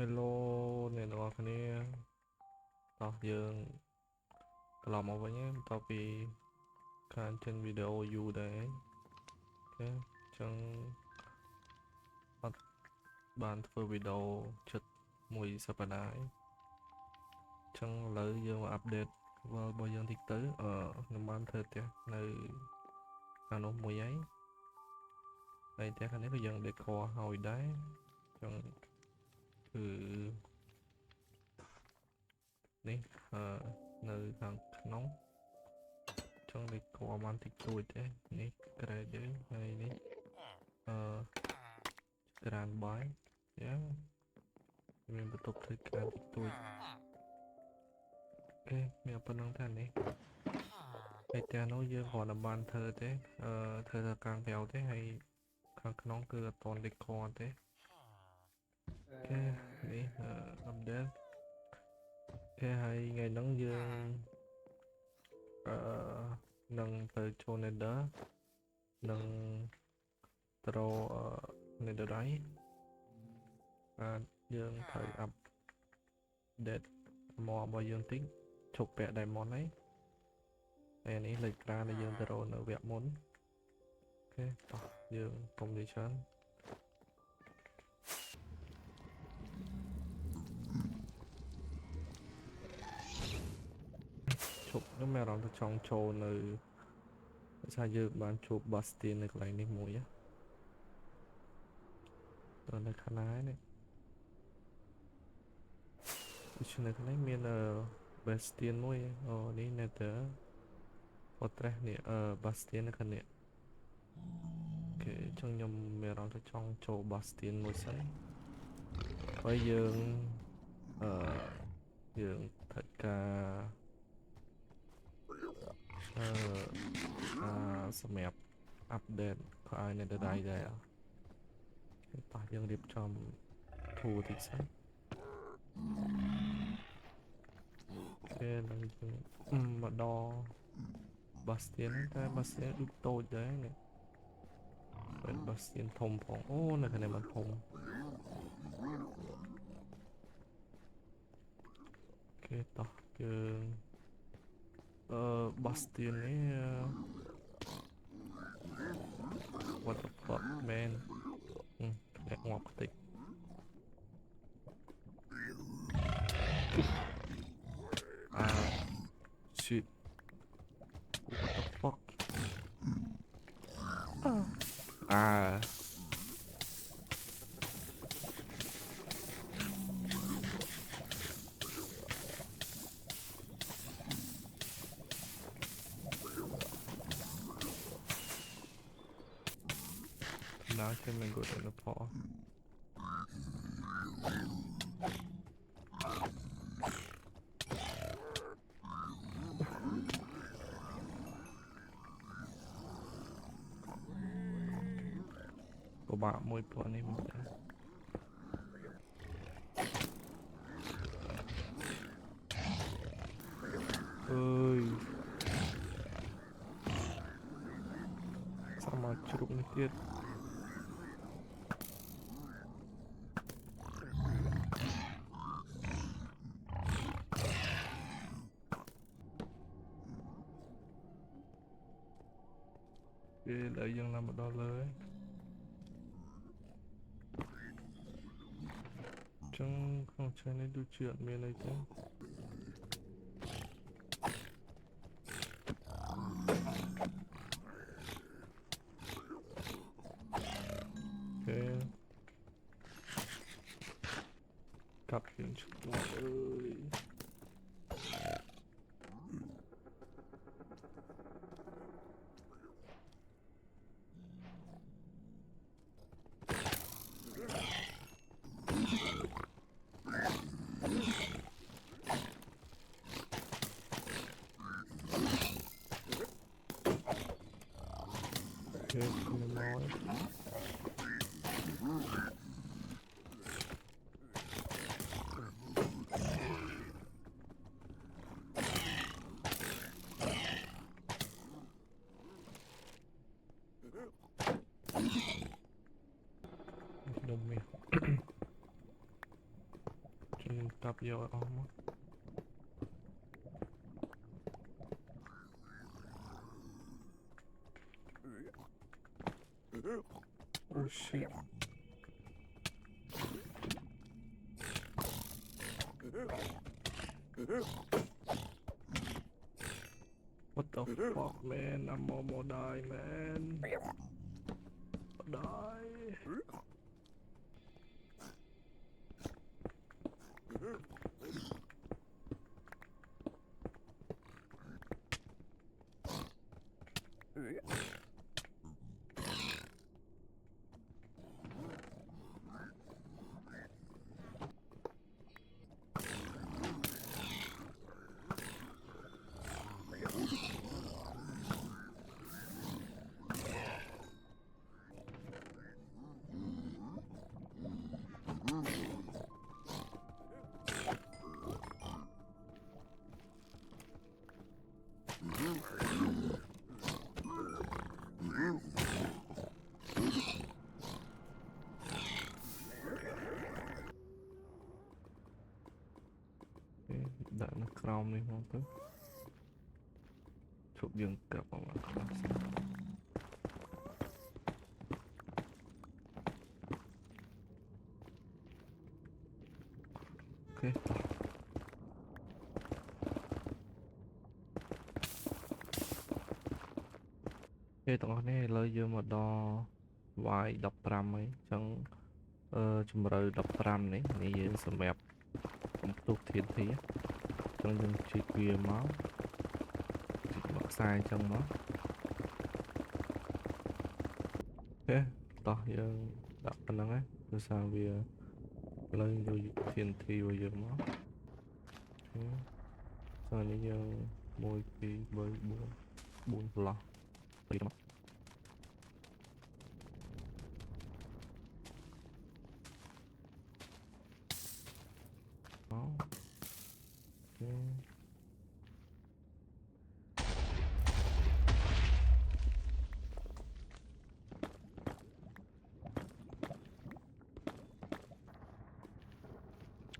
Hello អ្នកទាំងអស់គ្នាតោះយើងត្រឡប់មកវិញបន្ទាប់ពីការចេញវីដេអូយូរដែរអូខេចឹងអត់បានធ្វើវីដេអូជិតមួយសប្តាហ៍ចឹងឥឡូវយើងមកអាប់ដេតរបស់យើងតិចទៅខ្ញុំបានធ្វើផ្ទះនៅខាងនោះមួយហើយផ្ទះខាងនេះក៏យើង decor ឲ្យដែរចឹងគឺនេះនៅខាងក្នុងចឹងនេះក៏បានតិចតួចទេនេះក្រែយើងហើយនេះក្រានបាយយ៉ាមានបន្ទប់ធ្វើការតិចតួចអូខេមានប៉ុណ្្នឹងតែនេះហើយផ្ទះនោះយើងគ្រាន់តែបានធ្វើទេធ្វើទៅខាងក្រៅទេហើយខាងក្នុងគឺអត់ទាន់ decor ទេអូខេនេះupdate អូខេហើយថ្ងៃហ្នឹងយើងនឹងទៅចូល Nether នឹងត្រូវ Netherite យើងត្រូវ update មករបស់យើងតិចជប់ពាក់ Diamond ហើយនេះលេខប្រាដែលយើងទៅរកនៅវគ្គមុនអូខេតោះយើង Combination ជប់ខ្ញុំមានអារម្មណ៍ថាចង់ចូលនៅដោយសារយើងបានជួប Bastion នៅកន្លែងនេះមួយនៅខាងណានេះដូច្នេះនេះមានBastion មួយនេះ Nether Fortress នេះBastion នៅខាងនេះអូខេចឹងខ្ញុំមានអារម្មណ៍ថាចង់ចូល Bastion មួយសិនហើយយើងធ្វើការសម្រាប់ update ក៏ឲ្យ Netherite ដែរតោះយើងរៀបចំធូរតិចសិនគេនឹងយើងមកដល់ Bastion តែ Bastion ដូចតូចដែរនេះเป็น Bastion ធំផងអូនៅខាងនេះมันធំគេតោះយើងBastion នេះ what the fuck man អ្នកងាប់តិចshit what the fuck now can we go to the paw ពិបាកមួយព្រោះនេះមិនដឹងអើយសាមកជ្រុកនេះទៀតគេលើយើងឡើងមកដល់លើចឹងក្នុងឆាននេះដូចជាអត់មានអីទេគេកាប់យើងឆ្លោះអើយគេខ្ញុំមកខ្ញុំមាន cặp vô ống. Oh shit. What the fuck, man? I'm almost die, man. Die. Đặt nó chrome đi không tức chụp dừng cặp vào mặt ok thế tổng hợp này lời dương mà đo vài đọc ram ấy chẳng chùm rơi đọc ram này này dương sầm mẹp tục thiên thí chẳng dương chỉ quyền máu mặc sai trong nó ok tỏ dương đặt phần năng ấy rồi sao vì lời vô thiên thi vào dương máu sau này dương môi khi với buồn lọ đi đâu đó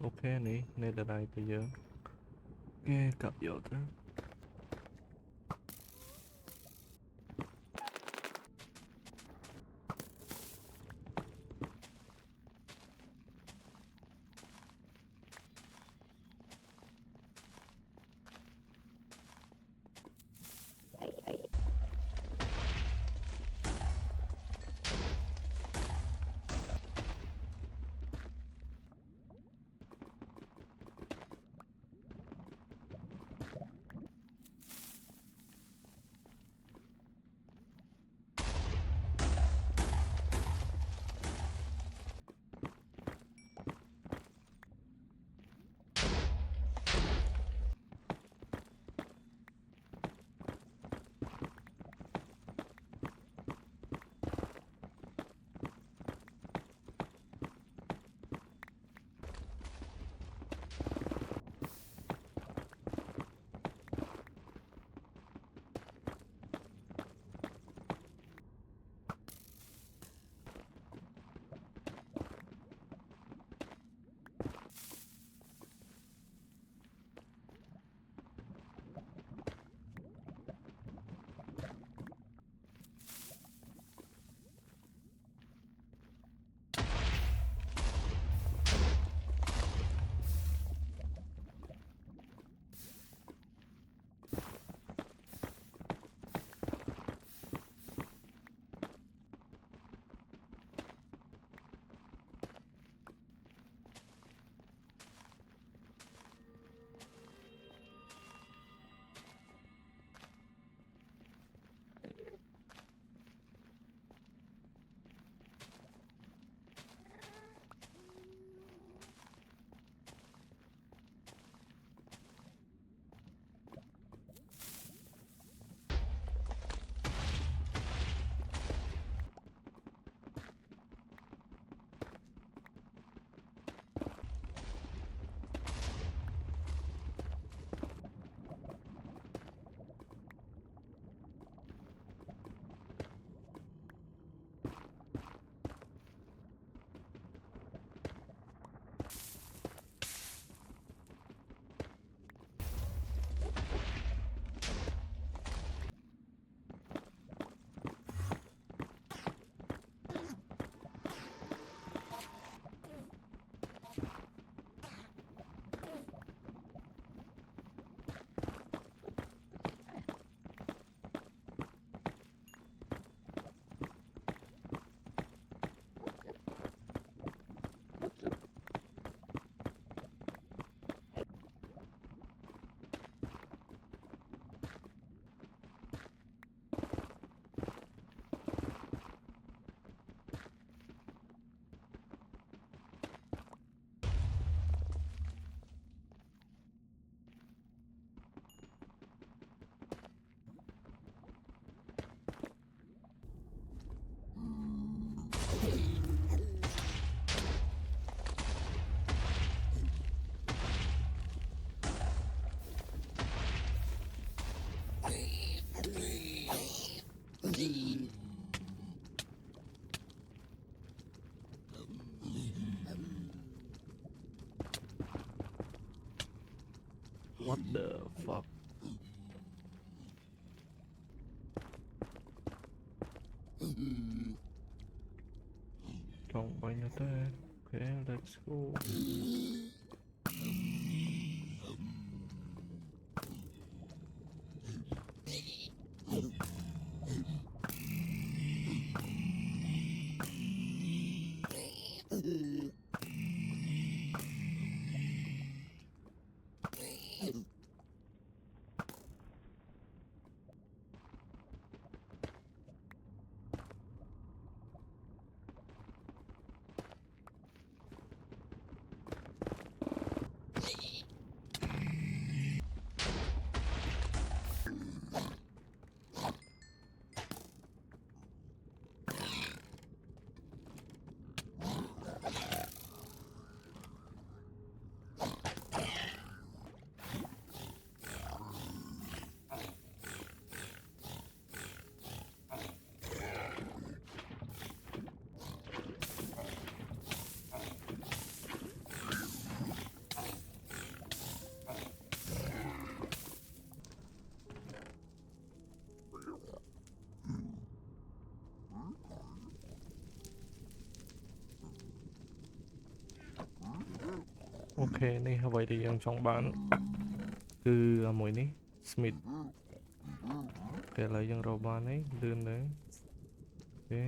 ok này nên là đây bây giờ ok cặp vô thế what the fuck ចង់បាញ់ទៅអូខេ let's goអូខេនេះអ្វីដែលយើងចង់បានគឺមួយនេះ Smith ពេលឥឡូវយើងរកបានហើយលឿនដែរអូខេ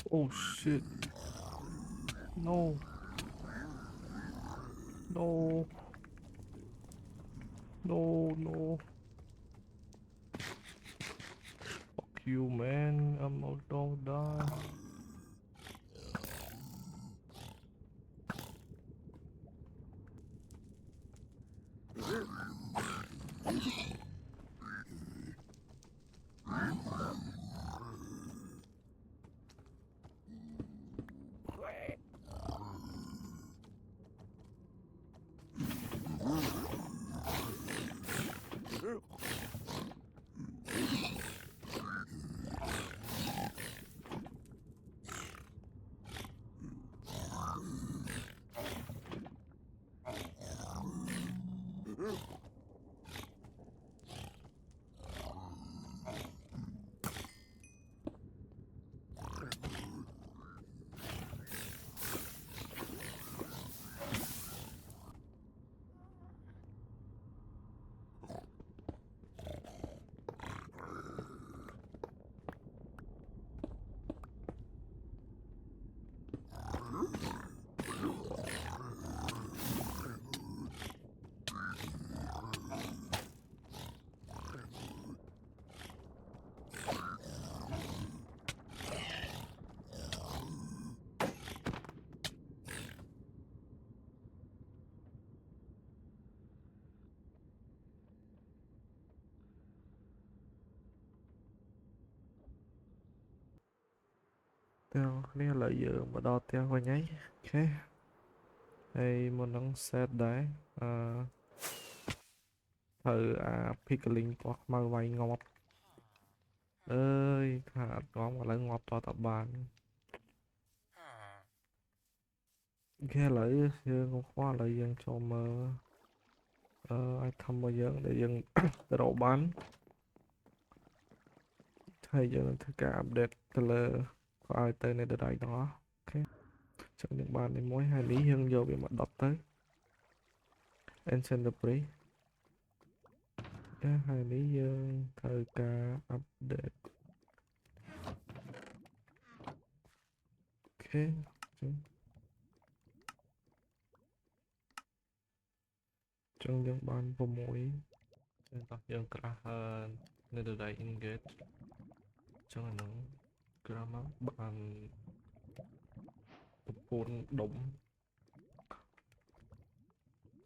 Oh shit. No. No. No, no. Fuck you, man. I'm not gonna die. Theoគ្នាឥឡូវយើងមកដល់ផ្ទះវិញហើយអូខេហើយមុននឹង set ដែរត្រូវអា pickling ពណ៌ខ្មៅវាយងាប់អើយថាអត់ងាប់ឥឡូវងាប់តតបានអូខេឥឡូវយើងកុំខ្វល់ឥឡូវយើងចូលមើលitem របស់យើងដែលយើងទៅរកបាន ហើយយើងនឹងធ្វើការ update ទៅលើឲ្យទៅ netherite ទាំងអស់អូខេចឹងយើងបាននេះមួយហើយនេះយើងយកវាមកដុតទៅ ancient debris ហើយនេះយើងត្រូវការ update អូខេចឹងយើងបាន6ចឹងតោះយើងក្រាស់netherite ingot ចឹងអាហ្នឹងក្រាស់មកបានប្រពន្ធដុំ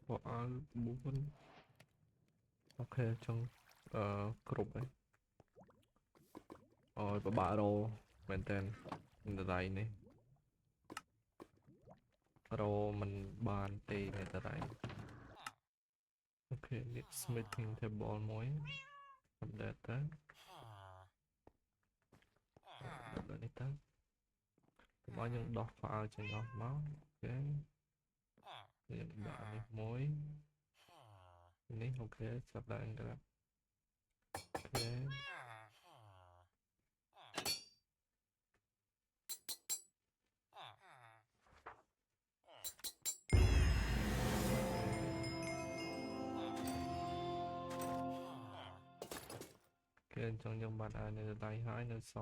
ព្រោះឲ្យ4អូខេចឹងគ្រប់ហើយឲ្យប្របាក់រោមែនតើ netherite នេះរោមិនបានទេ netherite អូខេនេះ smithing table មួយ update ទៅដល់នេះទៅមកយើងដោះ file ចេញអស់មកអូខេយើងដាក់នេះមួយនេះអូខេចាប់ដាក់ engrap អូខេគេអញ្ចឹងយើងបានអាននៅដៃហើយនៅស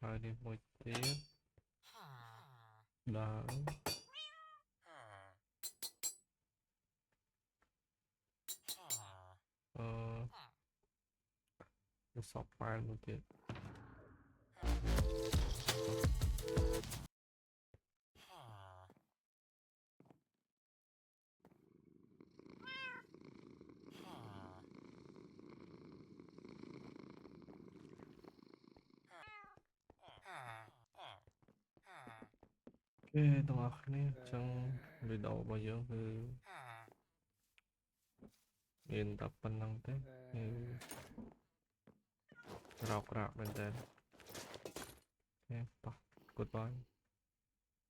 ហើយនេះមួយទៀតដល់សបផាយមួយទៀតអូខេទាំងអស់គ្នាអញ្ចឹងវីដេអូរបស់យើងគឺមានតែប៉ុណ្្នឹងទេគឺរោគរាក់មែនតើអូខេតោះ goodbye